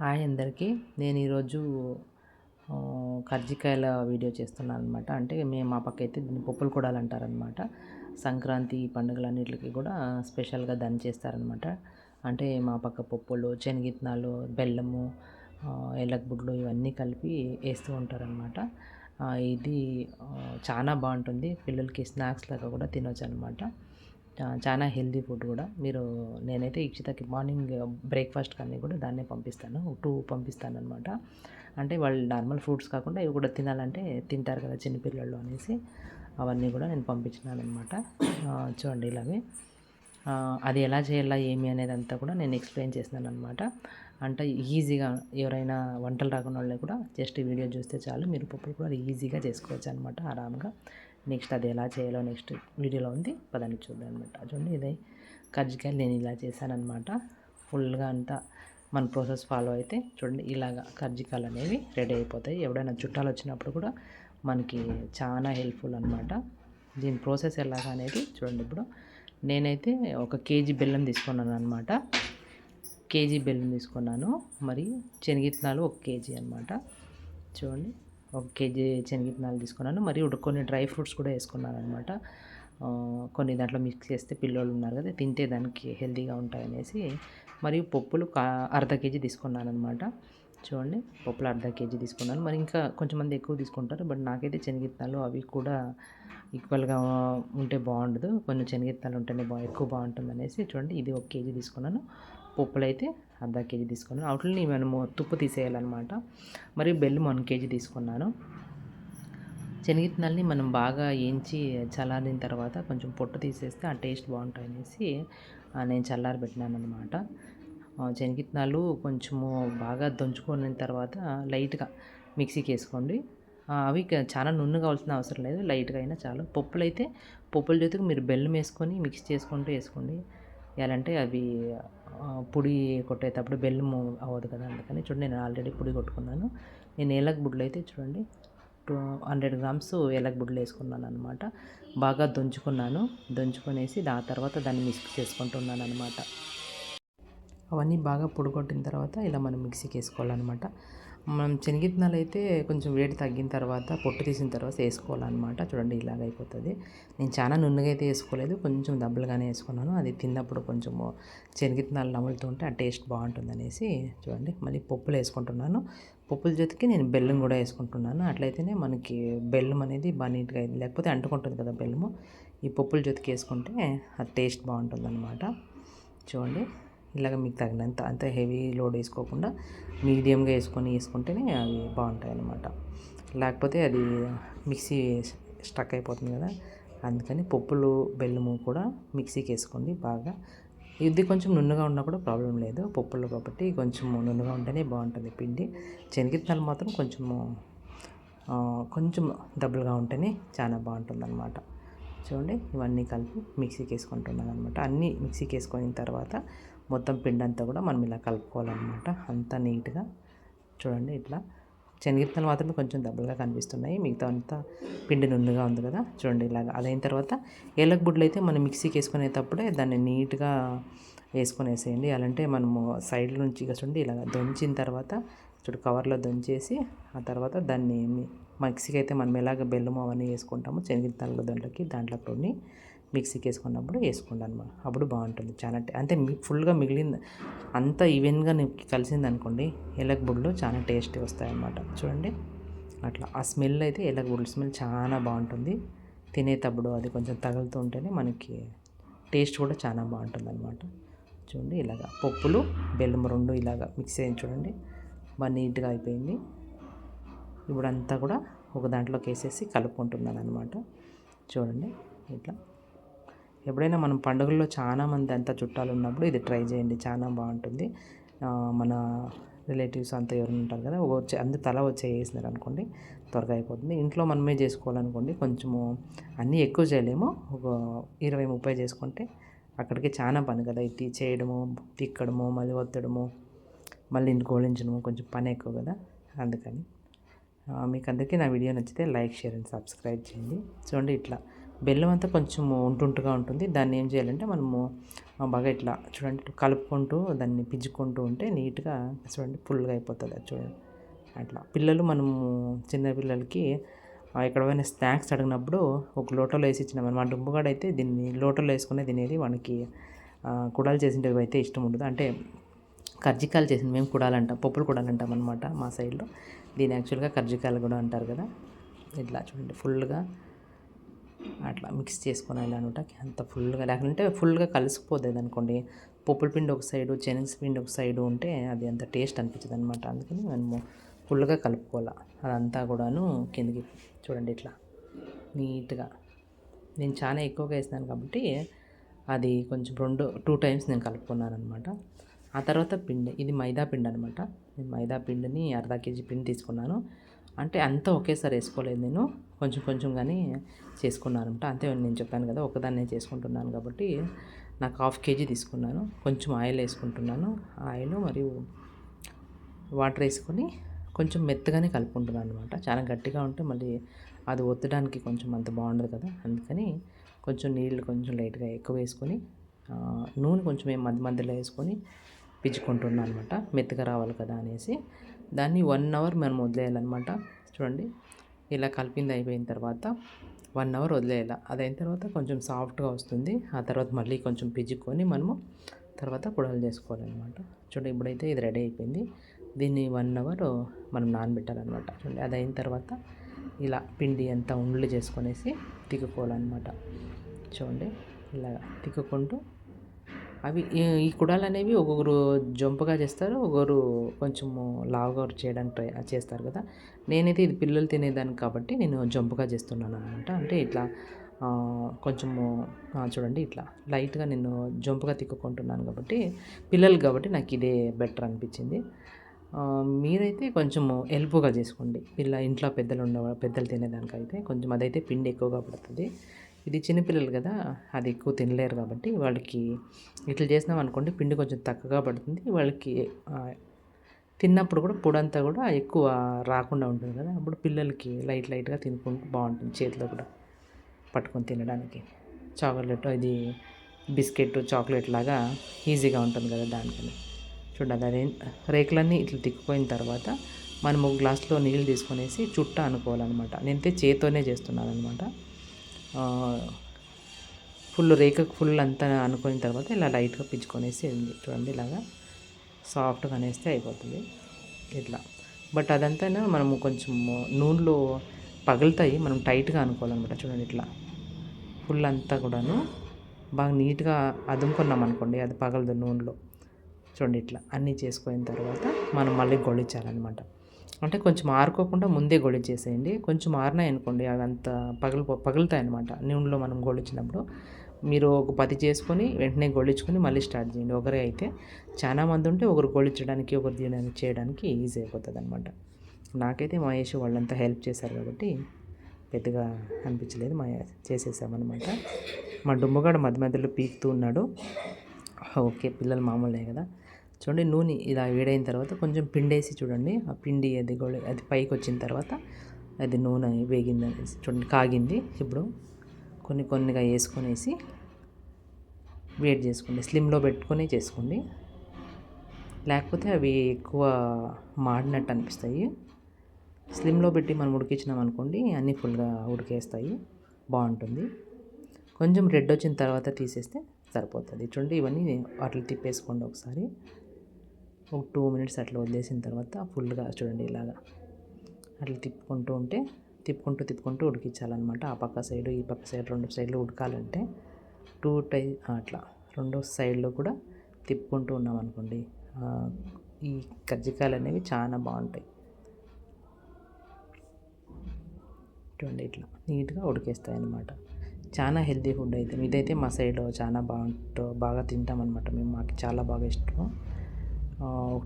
Hi అందరికీ. నేను ఈరోజు కర్జికాయల వీడియో చేస్తున్నాను అనమాట. అంటే మా పక్కైతే దీన్ని పప్పుల కుడాలు అంటారనమాట. సంక్రాంతి పండుగలన్నిటికి కూడా స్పెషల్గా దాన్ని చేస్తారనమాట. అంటే మా పక్క పప్పులు, శనగిత్తనాలు, బెల్లము, ఎలకబుడ్లు ఇవన్నీ కలిపి వేస్తూ ఉంటారనమాట. ఇది చాలా బాగుంటుంది. పిల్లలకి స్నాక్స్ లాగా కూడా తినొచ్చు అనమాట. చాలా హెల్తీ ఫుడ్ కూడా. నేనైతే ఇక్షితకి మార్నింగ్ బ్రేక్ఫాస్ట్ అన్నీ కూడా దాన్నే పంపిస్తాను. 2 పంపిస్తాననమాట. అంటే వాళ్ళు నార్మల్ ఫ్రూట్స్ కాకుండా ఇవి కూడా తినాలంటే తింటారు కదా చిన్నపిల్లలు అనేసి అవన్నీ కూడా నేను పంపించినాననమాట. చూడండి ఇలాగే అది ఎలా చేయాలా ఏమి అనేది అంతా కూడా నేను ఎక్స్ప్లెయిన్ చేసినాననమాట. అంటే ఈజీగా ఎవరైనా వంటలు రాకుండా వాళ్ళకి కూడా జస్ట్ వీడియో చూస్తే చాలు, మీరు పప్పులు కూడా ఈజీగా చేసుకోవచ్చు అనమాట ఆరామ్గా. నెక్స్ట్ అది ఎలా చేయాలో నెక్స్ట్ వీడియోలో ఉంది, పదండి చూద్దాం అనమాట. చూడండి ఇదే కజ్జికాయలు నేను ఇలా చేశానమాట. ఫుల్గా అంతా మన ప్రాసెస్ ఫాలో అయితే చూడండి ఇలాగా కజ్జికాయలు అనేవి రెడీ అయిపోతాయి. ఎవడైనా చుట్టాలు వచ్చినప్పుడు కూడా మనకి చాలా హెల్ప్ఫుల్ అనమాట. దీని ప్రాసెస్ ఎలాగా అనేది చూడండి. ఇప్పుడు నేనైతే 1 కేజీ బెల్లం తీసుకున్నాను అనమాట. కేజీ బెల్లం తీసుకున్నాను. మరి శనగిత్తనాలు 1 కేజీ అనమాట. చూడండి 1 కేజీ శనగిత్తనాలు తీసుకున్నాను. మరియు కొన్ని డ్రై ఫ్రూట్స్ కూడా వేసుకున్నాను అనమాట. కొన్ని దాంట్లో మిక్స్ చేస్తే పిల్లోళ్ళు ఉన్నారు కదా తింటే దానికి హెల్తీగా ఉంటాయనేసి. మరియు పప్పులు అర్ధ కేజీ తీసుకున్నాను అనమాట. చూడండి పప్పులు అర్ధ కేజీ తీసుకున్నాను. మరి ఇంకా కొంచెంమంది ఎక్కువ తీసుకుంటారు, బట్ నాకైతే శనగిత్తనాలు అవి కూడా ఈక్వల్గా ఉంటే బాగుండదు, కొన్ని శనగిత్తనాలు ఉంటేనే ఎక్కువ బాగుంటుంది అనేసి చూడండి ఇది 1 కేజీ తీసుకున్నాను. పప్పులు అయితే అర్ధ కేజీ తీసుకున్నాను. వాటిని మనము తుప్పు తీసేయాలన్నమాట. మరియు బెల్లం 1 కేజీ తీసుకున్నాను. శనగిత్తనాలని మనం బాగా వేయించి చల్లారిన తర్వాత కొంచెం పొట్టు తీసేస్తే ఆ టేస్ట్ బాగుంటాయి అనేసి నేను చల్లారి పెట్టినాను అనమాట. శనగిత్తనాలు కొంచెము బాగా దంచుకున్న తర్వాత లైట్గా మిక్సీకి వేసుకోండి. అవి చాలా నున్ను కావాల్సిన అవసరం లేదు, లైట్గా అయినా చాలు. పప్పులు అయితే పప్పుల జೊತೆಗೆ మీరు బెల్లం వేసుకొని మిక్స్ చేసుకుంటూ వేసుకోండి. ఎలాంటే అవి పొడి కొట్టేటప్పుడు బెల్లం అవ్వదు కదా, అందుకని చూడండి నేను ఆల్రెడీ పొడి కొట్టుకున్నాను. నేను ఏలక బుడ్లు అయితే చూడండి 200 గ్రామ్స్ ఏలక బుడ్లు వేసుకున్నాను అనమాట. బాగా దంచుకొనేసి ఆ తర్వాత దాన్ని మిక్స్ చేసుకుంటున్నాను అనమాట. అవన్నీ బాగా పొడిగొట్టిన తర్వాత ఇలా మనం మిక్సీకి వేసుకోవాలన్నమాట. మనం శనగిత్తనాలు అయితే కొంచెం వేడి తగ్గిన తర్వాత పొట్టు తీసిన తర్వాత వేసుకోవాలన్నమాట. చూడండి ఇలాగ అయిపోతుంది. నేను చాలా నున్నగా అయితే వేసుకోలేదు, కొంచెం దబ్బలుగానే వేసుకున్నాను. అది తిన్నప్పుడు కొంచెము శనగిత్తనాలు నములుతుంటే ఆ టేస్ట్ బాగుంటుంది అనేసి చూడండి మళ్ళీ పప్పులు వేసుకుంటున్నాను. పప్పుల జೊತೆಗೆ నేను బెల్లం కూడా వేసుకుంటున్నాను. అట్లయితేనే మనకి బెల్లం అనేది బాగా నీట్గా అయింది, లేకపోతే అంటుకుంటుంది కదా బెల్లము. ఈ పప్పుల జೊತೆಗೆ వేసుకుంటే ఆ టేస్ట్ బాగుంటుంది అనమాట. చూడండి ఇలాగ మీకు తగినంత, అంత హెవీ లోడ్ వేసుకోకుండా మీడియంగా వేసుకుంటేనే అవి బాగుంటాయి అన్నమాట. లేకపోతే అది మిక్సీ స్టక్ అయిపోతుంది కదా, అందుకని పప్పులు బెల్లము కూడా మిక్సీకి వేసుకోండి బాగా. ఇది కొంచెం నున్నగా ఉన్నా కూడా ప్రాబ్లం లేదు, పప్పులు కాబట్టి కొంచెం నున్నగా ఉంటేనే బాగుంటుంది పిండి. శనగిత్తనాలు మాత్రం కొంచెం డబుల్గా ఉంటేనే చాలా బాగుంటుంది అనమాట. చూడండి ఇవన్నీ కలిపి మిక్సీకి వేసుకుంటున్నాను అనమాట. అన్నీ మిక్సీకి వేసుకున్న తర్వాత మొత్తం పిండి అంతా కూడా మనం ఇలా కలుపుకోవాలన్నమాట. అంతా నీట్గా చూడండి ఇట్లా. శనగిత్తనాలు మాత్రమే కొంచెం దెబ్బలుగా కనిపిస్తున్నాయి, మిగతా అంతా పిండి నున్నగా ఉంది కదా. చూడండి ఇలాగ అదైన తర్వాత ఏలక బుడ్లు అయితే మనం మిక్సీకి వేసుకునేటప్పుడే దాన్ని నీట్గా వేసేయండి. అలాంటే మనము సైడ్ నుంచి చూడండి ఇలాగ దంచిన తర్వాత కవర్లో దంచేసి ఆ తర్వాత దాన్ని మిక్సీకి అయితే మనం ఎలాగ బెల్లము అవన్నీ వేసుకుంటాము శనగిత్తనాల దాంట్లో కొన్ని మిక్సీకి వేసుకున్నప్పుడు వేసుకోండి అనమాట. అప్పుడు బాగుంటుంది చాలా. అంటే ఫుల్గా మిగిలింది అంతా ఈవెన్గా కలిసింది అనుకోండి ఏలక బుడ్లు చాలా టేస్టీ వస్తాయి అన్నమాట. చూడండి అట్లా ఆ స్మెల్ అయితే ఏలక బుడ్ల స్మెల్ చాలా బాగుంటుంది. తినేటప్పుడు అది కొంచెం తగులుతూ ఉంటేనే మనకి టేస్ట్ కూడా చాలా బాగుంటుంది అనమాట. చూడండి ఇలాగ పప్పులు బెల్లం రెండు ఇలాగ మిక్స్ అయ్యింది చూడండి, బాగా నీట్గా అయిపోయింది. ఇప్పుడు అంతా కూడా ఒక దాంట్లోకి వేసేసి కలుపుకుంటున్నాను అనమాట. చూడండి ఇట్లా. ఎప్పుడైనా మనం పండుగల్లో చాలామంది అంతా చుట్టాలు ఉన్నప్పుడు ఇది ట్రై చేయండి, చాలా బాగుంటుంది. మన రిలేటివ్స్ అంతా ఎవరైనా ఉంటారు కదా, అందరు తల వేసినారు అనుకోండి త్వరగా అయిపోతుంది. ఇంట్లో మనమే చేసుకోవాలనుకోండి కొంచెము అన్నీ ఎక్కువ చేయలేము, ఒక 20-30 చేసుకుంటే అక్కడికి చాలా పని కదా, ఇది చేయడము తిక్కడము మళ్ళీ ఒత్తడము మళ్ళీ ఇంటికి ఓడించడము కొంచెం పని ఎక్కువ కదా, అందుకని. మీకు అందరికీ నా వీడియో నచ్చితే లైక్ షేర్ అండ్ సబ్స్క్రైబ్ చేయండి. చూడండి ఇట్లా బెల్లం అంతా కొంచెం ఉంటుంటుగా ఉంటుంది. దాన్ని ఏం చేయాలంటే మనము బాగా ఇట్లా చూడండి కలుపుకుంటూ దాన్ని పిచ్చుకుంటూ ఉంటే నీట్‌గా చూడండి ఫుల్‌గా అయిపోతది అది చూడండి. అట్లా పిల్లలు మనము చిన్న పిల్లలకి ఎక్కడైనా స్నాక్స్ అడిగినప్పుడు ఒక లోటలో వేసి ఇచ్చినామని మా డుంబుగాడైతే దీన్ని లోటలో వేసుకునే తినేది. వానికి కుడాలు చేసిండేవి అయితే ఇష్టం ఉండదు. అంటే కర్జికాయలు చేసింది మేము కుడాలంటాం, పప్పులు కుడాలంటాం అనమాట మా సైడ్లో. దీన్ని యాక్చువల్గా కర్జికాయలు కూడా అంటారు కదా. ఇట్లా చూడండి ఫుల్గా అట్లా మిక్స్ చేసుకొని అనమాట. అంత ఫుల్గా లేకుంటే ఫుల్గా కలిసిపోతుంది అనుకోండి. పప్పుల పిండి ఒక సైడు, శనగ పిండి ఒక సైడు ఉంటే అది అంత టేస్ట్ అనిపించదు అనమాట. అందుకని మనము ఫుల్గా కలుపుకోవాలి అదంతా కూడాను కిందికి. చూడండి ఇట్లా నీట్గా నేను చాలా ఎక్కువగా వేసినాను కాబట్టి అది కొంచెం 2 టైమ్స్ నేను కలుపుకున్నాను అనమాట. ఆ తర్వాత పిండి, ఇది మైదా పిండి అనమాట. నేను మైదా పిండిని అర్ధ కేజీ పిండి తీసుకున్నాను. అంటే అంతా ఒకేసారి వేసుకోలేదు నేను, కొంచెం కొంచెం కానీ చేసుకున్నాను అనమాట. అంతే నేను చెప్పాను కదా ఒకదాన్నే చేసుకుంటున్నాను కాబట్టి నాకు హాఫ్ కేజీ తీసుకున్నాను. కొంచెం ఆయిల్ వేసుకుంటున్నాను. ఆయిల్ మరియు వాటర్ వేసుకొని కొంచెం మెత్తగానే కలుపుకుంటున్నాను అనమాట. చాలా గట్టిగా ఉంటే మళ్ళీ అది ఒత్తడానికి కొంచెం అంత బాగుండదు కదా. అందుకని కొంచెం నీళ్ళు కొంచెం లైట్గా ఎక్కువ వేసుకొని నూనె కొంచెం మధ్య మధ్యలో వేసుకొని పిచ్చుకుంటున్నాను అనమాట. మెత్తగా రావాలి కదా అనేసి దాన్ని 1 అవర్ మనం వదిలేయాలన్నమాట. చూడండి ఇలా కలిపింది అయిపోయిన తర్వాత 1 అవర్ వదిలేయాలి. అది అయిన తర్వాత కొంచెం సాఫ్ట్గా వస్తుంది. ఆ తర్వాత మళ్ళీ కొంచెం పిచ్చుకొని మనము తర్వాత కుడాలు చేసుకోవాలన్నమాట. చూడండి ఇప్పుడైతే ఇది రెడీ అయిపోయింది. దీన్ని 1 అవర్ మనం నానబెట్టాలన్నమాట. చూడండి అది అయిన తర్వాత ఇలా పిండి అంతా ఉండలు చేసుకొనేసి తిక్కుకోవాలన్నమాట. చూడండి ఇలా తిక్కుకుంటూ అవి ఈ కుడాలు అనేవి ఒక్కొక్కరు జొంపుగా చేస్తారు, ఒకరు కొంచెము లావుగా చేయడానికి ట్రై చేస్తారు కదా. నేనైతే ఇది పిల్లలు తినేదాన్ని కాబట్టి నేను జొంపుగా చేస్తున్నాను అనమాట. అంటే ఇట్లా కొంచెము చూడండి ఇట్లా లైట్గా నేను జొంపుగా తిక్కుకుంటున్నాను కాబట్టి పిల్లలు కాబట్టి నాకు ఇదే బెటర్ అనిపించింది. మీరైతే కొంచెము ఎల్పుగా చేసుకోండి. ఇలా ఇంట్లో పెద్దలు తినేదానికైతే కొంచెం అదైతే పిండి ఎక్కువగా పడుతుంది. ఇది చిన్నపిల్లలు కదా, అది ఎక్కువ తినలేరు కాబట్టి వాళ్ళకి ఇట్లా చేసినాం అనుకోండి పిండి కొంచెం తక్కువగా పడుతుంది. వాళ్ళకి తిన్నప్పుడు కూడా పొడంతా కూడా ఎక్కువ రాకుండా ఉంటుంది కదా. అప్పుడు పిల్లలకి లైట్గా తినుకుంటూ బాగుంటుంది. చేతిలో కూడా పట్టుకొని తినడానికి చాక్లెట్ ఇది బిస్కెట్ చాక్లెట్ లాగా ఈజీగా ఉంటుంది కదా దానికని. చూడండి అదే రేకులన్నీ ఇట్లా తిక్కుపోయిన తర్వాత మనం ఒక గ్లాస్లో నీళ్ళు తీసుకొనేసి చుట్ట అనుకోవాలన్నమాట. నేనైతే చేత్తోనే చేస్తున్నాను అనమాట. రేఖకు ఫుల్ అంతా అనుకున్న తర్వాత ఇలా లైట్గా పిచ్చుకొనేసి చూడండి ఇలాగా సాఫ్ట్గా అనేస్తే అయిపోతుంది ఇట్లా. బట్ అదంతా మనము కొంచెం నూనెలో పగులుతాయి, మనం టైట్గా అనుకోవాలన్నమాట. చూడండి ఇట్లా ఫుల్ అంతా కూడాను బాగా నీట్గా అదుముకున్నాం అనుకోండి అది పగలదు నూనెలో. చూడండి ఇట్లా అన్నీ చేసుకున్న తర్వాత మనం మళ్ళీ గొలిచాలన్నమాట. అంటే కొంచెం ఆరుకోకుండా ముందే గొలిచేసేయండి. కొంచెం ఆరినాయి అనుకోండి అవి అంత పగులుతాయి అనమాట నూనెలో మనం గొలిచినప్పుడు. మీరు ఒక 10 చేసుకొని వెంటనే గొలిచుకొని మళ్ళీ స్టార్ట్ చేయండి. ఒకరే అయితే చాలా మంది ఉంటే ఒకరు గొలిచడానికి ఒకరు చేయడానికి ఈజీ అయిపోతుంది అనమాట. నాకైతే మహేష్ వాళ్ళంతా హెల్ప్ చేశారు కాబట్టి పెద్దగా అనిపించలేదు. చేసేసామన్నమాట. మా డుమ్మగాడు మధ్య మధ్యలో పీకుతూ ఉన్నాడు. ఓకే పిల్లలు మామూలే కదా. చూడండి నూనె ఇలా వేడైన తర్వాత కొంచెం పిండేసి చూడండి ఆ పిండి అది పైకి వచ్చిన తర్వాత అది నూనె వేగిందని చూడండి కాగింది. ఇప్పుడు కొన్నిగా వేసుకొనేసి వేడి చేసుకోండి. స్లిమ్లో పెట్టుకొని చేసుకోండి, లేకపోతే అవి ఎక్కువ మాడినట్టు అనిపిస్తాయి. స్లిమ్లో పెట్టి మనం ఉడికించినాం అనుకోండి అన్నీ ఫుల్గా ఉడికేస్తాయి, బాగుంటుంది. కొంచెం రెడ్ వచ్చిన తర్వాత తీసేస్తే సరిపోతుంది. చూడండి ఇవన్నీ అట్లా తిప్పేసుకోండి ఒకసారి. ఒక 2 మినిట్స్ అట్లా వదిలేసిన తర్వాత ఫుల్గా చూడండి ఇలాగా అట్లా తిప్పుకుంటూ ఉడికించాలన్నమాట. ఆ పక్క సైడు ఈ పక్క సైడ్ 2 సైడ్లు ఉడకాలంటే అట్లా 2 సైడ్లో కూడా తిప్పుకుంటూ ఉన్నాం అనుకోండి ఈ కజ్జికాయలు అనేవి చాలా బాగుంటాయి. చూడండి ఇట్లా నీట్గా ఉడికేస్తాయి అన్నమాట. చాలా హెల్తీ ఫుడ్ అయితే ఇదైతే మా సైడ్లో చాలా బాగా తింటామన్నమాట మేము. మాకు చాలా బాగా ఇష్టం.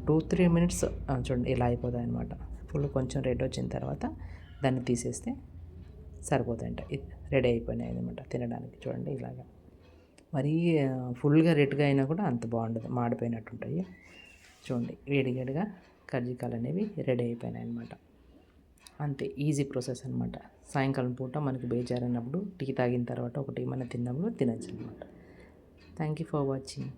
2-3 మినిట్స్ చూడండి ఇలా అయిపోతాయి అన్నమాట. ఫుల్ కొంచెం రెడ్ వచ్చిన తర్వాత దాన్ని తీసేస్తే సరిపోతాయంట. రెడీ అయిపోయినాయి అన్నమాట తినడానికి. చూడండి ఇలాగా మరీ ఫుల్గా రెడ్గా అయినా కూడా అంత బాగుండదు, మాడిపోయినట్టు ఉంటాయి. చూడండి వేడిగా కజ్జికాయలు అనేవి రెడీ అయిపోయినాయి అన్నమాట. అంతే, ఈజీ ప్రాసెస్ అన్నమాట. సాయంకాలం పూట మనకి బేజారైనప్పుడు టీ తాగిన తర్వాత ఒకటి ఏమైనా తిన్నప్పుడు తినొచ్చు అనమాట. Thank you for watching.